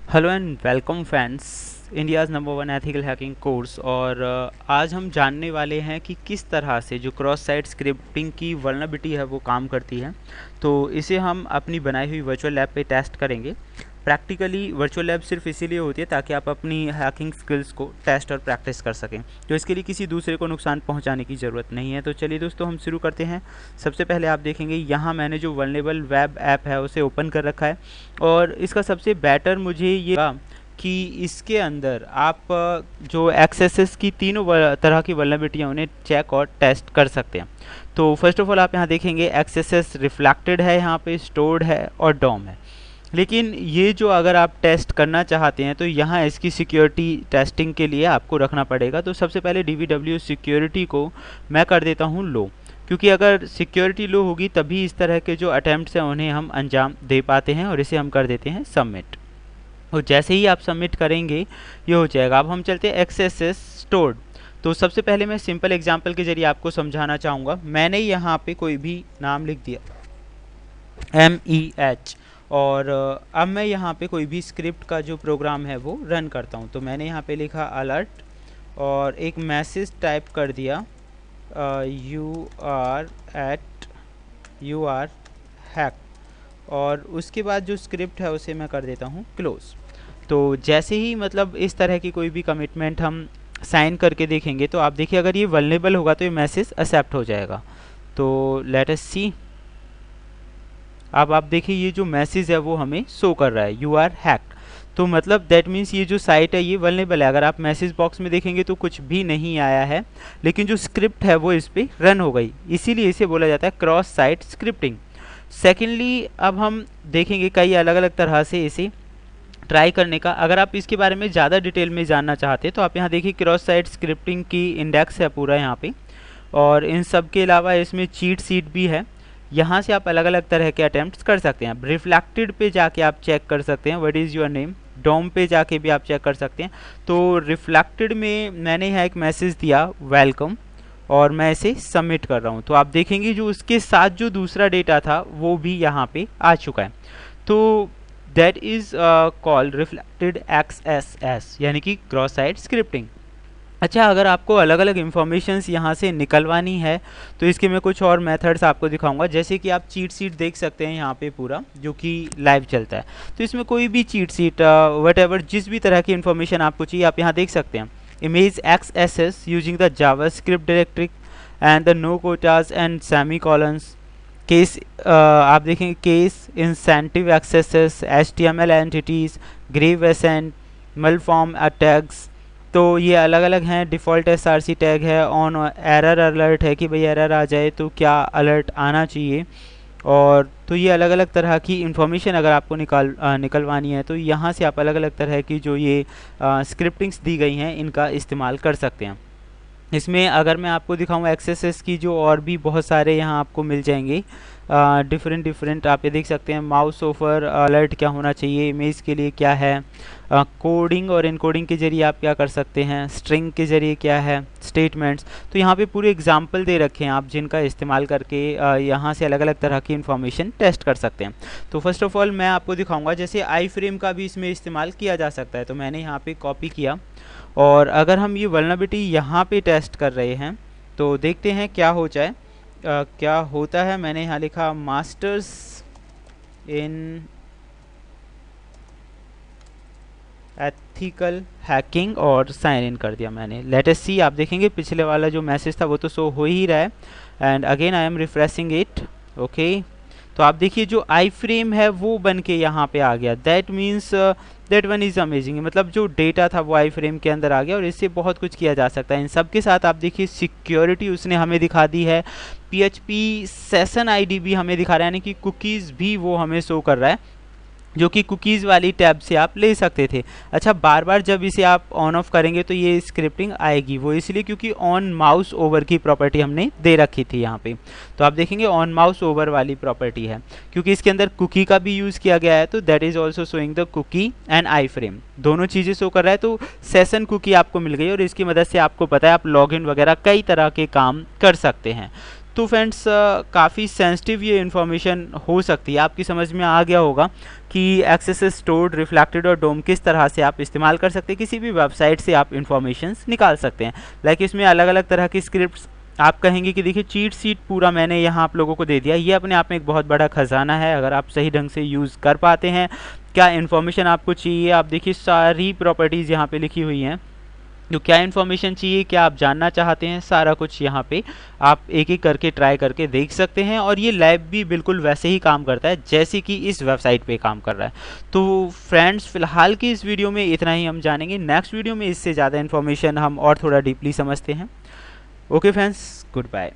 Hello and welcome friends, India's number one ethical hacking course. और आज हम जानने वाले हैं कि किस तरह से जो क्रॉस साइट स्क्रिप्टिंग की वल्नरेबिलिटी है वो काम करती है। तो इसे हम अपनी बनाई हुई वर्चुअल लैब पे टेस्ट करेंगे। प्रैक्टिकली वर्चुअल लैब सिर्फ इसीलिए होती है ताकि आप अपनी हैकिंग स्किल्स को टेस्ट और प्रैक्टिस कर सकें, तो इसके लिए किसी दूसरे को नुकसान पहुंचाने की ज़रूरत नहीं है। तो चलिए दोस्तों, हम शुरू करते हैं। सबसे पहले आप देखेंगे यहाँ मैंने जो वल्नरेबल वेब ऐप है उसे ओपन कर रखा है, और इसका सबसे बेटर मुझे ये लगा कि इसके अंदर आप जो एक्सेसेस की तीनों तरह की वल्नरेबिलिटियाँ उन्हें चेक और टेस्ट कर सकते हैं। तो फर्स्ट ऑफ ऑल आप यहाँ देखेंगे एक्सेसेस रिफ्लेक्टेड है, यहाँ पे स्टोर्ड है और डॉम है। लेकिन ये जो अगर आप टेस्ट करना चाहते हैं तो यहाँ इसकी सिक्योरिटी टेस्टिंग के लिए आपको रखना पड़ेगा। तो सबसे पहले DVW सिक्योरिटी को मैं कर देता हूँ लो, क्योंकि अगर सिक्योरिटी लो होगी तभी इस तरह के जो अटैम्प्ट्स हैं उन्हें हम अंजाम दे पाते हैं। और इसे हम कर देते हैं सबमिट, और जैसे ही आप सबमिट करेंगे ये हो जाएगा। अब हम चलते हैं एक्सेसेस स्टोर्ड। तो सबसे पहले मैं सिंपल एग्जांपल के जरिए आपको समझाना चाहूँगा। मैंने यहाँ पे कोई भी नाम लिख दिया MEH, और अब मैं यहाँ पे कोई भी स्क्रिप्ट का जो प्रोग्राम है वो रन करता हूँ। तो मैंने यहाँ पे लिखा अलर्ट और एक मैसेज टाइप कर दिया you are हैक, और उसके बाद जो स्क्रिप्ट है उसे मैं कर देता हूँ क्लोज। तो जैसे ही मतलब इस तरह की कोई भी कमिटमेंट हम साइन करके देखेंगे तो आप देखिए अगर ये वल्नरेबल होगा तो ये मैसेज एक्सेप्ट हो जाएगा। तो लेट अस सी, अब आप देखिए ये जो मैसेज है वो हमें शो कर रहा है यू आर हैक। तो मतलब दैट मीन्स ये जो साइट है ये वल्नरेबल है। अगर आप मैसेज बॉक्स में देखेंगे तो कुछ भी नहीं आया है, लेकिन जो स्क्रिप्ट है वो इस पर रन हो गई, इसीलिए इसे बोला जाता है क्रॉस साइट स्क्रिप्टिंग। सेकेंडली अब हम देखेंगे कई अलग अलग तरह से इसे ट्राई करने का। अगर आप इसके बारे में ज़्यादा डिटेल में जानना चाहते हैं तो आप यहाँ देखिए क्रॉस साइट स्क्रिप्टिंग की इंडेक्स है पूरा यहाँ पे, और इन सब के अलावा इसमें चीट शीट भी है। यहाँ से आप अलग अलग तरह के अटैम्प्ट्स कर सकते हैं। रिफ्लेक्टेड पे जाके आप चेक कर सकते हैं what is your name, DOM पे जाके भी आप चेक कर सकते हैं। तो रिफ्लेक्टेड में मैंने यहाँ एक मैसेज दिया वेलकम, और मैं इसे सबमिट कर रहा हूँ। तो आप देखेंगे जो उसके साथ जो दूसरा डेटा था वो भी यहाँ पे आ चुका है। तो that is called reflected XSS, यानी कि क्रॉस साइट स्क्रिप्टिंग। अच्छा, अगर आपको अलग अलग इन्फॉर्मेशंस यहाँ से निकलवानी है तो इसके मैं कुछ और मेथड्स आपको दिखाऊंगा। जैसे कि आप चीट शीट देख सकते हैं यहाँ पे पूरा जो कि लाइव चलता है। तो इसमें कोई भी चीट शीट वट जिस भी तरह की इन्फॉर्मेशन आपको चाहिए आप यहाँ देख सकते हैं। Image XSS using the JavaScript directory and the no quotes and semicolons case, आप देखेंगे case insensitive accesses, HTML entities, grave accent, malformed tags. तो ये अलग अलग हैं। डिफ़ॉल्ट SRC टैग है, ऑन एरर अलर्ट है कि भाई एरर आ जाए तो क्या अलर्ट आना चाहिए। और तो ये अलग अलग तरह की इन्फॉर्मेशन अगर आपको निकलवानी है तो यहाँ से आप अलग अलग तरह की जो ये स्क्रिप्टिंग्स दी गई हैं इनका इस्तेमाल कर सकते हैं। इसमें अगर मैं आपको दिखाऊँ एक्सेसेस की जो और भी बहुत सारे यहाँ आपको मिल जाएंगे डिफरेंट आप ये देख सकते हैं। माउस ओवर अलर्ट क्या होना चाहिए, इमेज के लिए क्या है, कोडिंग और इनकोडिंग के जरिए आप क्या कर सकते हैं, स्ट्रिंग के जरिए क्या है, स्टेटमेंट्स। तो यहाँ पे पूरे एग्जाम्पल दे रखे हैं आप जिनका इस्तेमाल करके यहाँ से अलग अलग तरह की इन्फॉर्मेशन टेस्ट कर सकते हैं। तो फर्स्ट ऑफ ऑल मैं आपको दिखाऊंगा जैसे आई फ्रेम का भी इसमें इस्तेमाल किया जा सकता है। तो मैंने यहाँ पे कॉपी किया, और अगर हम ये वल्नरेबिलिटी यहाँ पे टेस्ट कर रहे हैं तो देखते हैं क्या हो जाए, क्या होता है। मैंने यहाँ लिखा मास्टर्स इन एथिकल हैकिंग और साइन इन कर दिया मैंने। लेट अस सी, आप देखेंगे पिछले वाला जो मैसेज था वो तो शो हो ही रहा है, and again I am refreshing it. Okay, तो आप देखिए जो आई फ्रेम है वो बन के यहाँ पे आ गया। That means that one is amazing, मतलब जो डेटा था वो आई फ्रेम के अंदर आ गया, और इससे बहुत कुछ किया जा सकता है। इन सब के साथ आप देखिए सिक्योरिटी उसने हमें दिखा दी है, PHP सेशन ID भी हमें दिखा रहा है, यानी कि कुकीज़ भी वो हमें शो कर रहा है जो कि कुकीज़ वाली टैब से आप ले सकते थे। अच्छा, बार बार जब इसे आप ऑन ऑफ करेंगे तो ये स्क्रिप्टिंग आएगी, वो इसलिए क्योंकि ऑन माउस ओवर की प्रॉपर्टी हमने दे रखी थी यहाँ पे। तो आप देखेंगे ऑन माउस ओवर वाली प्रॉपर्टी है, क्योंकि इसके अंदर कुकी का भी यूज़ किया गया है। तो that is also showing the cookie and iframe, दोनों चीज़ें शो कर रहा है। तो सेशन कुकी आपको मिल गई, और इसकी मदद से आपको पता है आप लॉगिन वगैरह कई तरह के काम कर सकते हैं। तो फ्रेंड्स काफ़ी सेंसिटिव ये इन्फॉर्मेशन हो सकती है। आपकी समझ में आ गया होगा कि एक्सेस स्टोर्ड, रिफ्लेक्टेड और डोम किस तरह से आप इस्तेमाल कर सकते हैं, किसी भी वेबसाइट से आप इन्फॉर्मेशंस निकाल सकते हैं। लाइक इसमें अलग अलग तरह की स्क्रिप्ट्स, आप कहेंगे कि देखिए चीट सीट पूरा मैंने यहाँ आप लोगों को दे दिया। ये अपने आप में एक बहुत बड़ा खजाना है अगर आप सही ढंग से यूज़ कर पाते हैं। क्या इन्फॉर्मेशन आपको चाहिए, आप देखिए सारी प्रॉपर्टीज़ यहाँ पे लिखी हुई हैं। तो क्या इन्फॉर्मेशन चाहिए, क्या आप जानना चाहते हैं, सारा कुछ यहाँ पे आप एक एक करके ट्राई करके देख सकते हैं। और ये लैब भी बिल्कुल वैसे ही काम करता है जैसे कि इस वेबसाइट पे काम कर रहा है। तो फ्रेंड्स फिलहाल की इस वीडियो में इतना ही हम जानेंगे। नेक्स्ट वीडियो में इससे ज़्यादा इन्फॉर्मेशन हम और थोड़ा डीपली समझते हैं। Okay friends, good bye.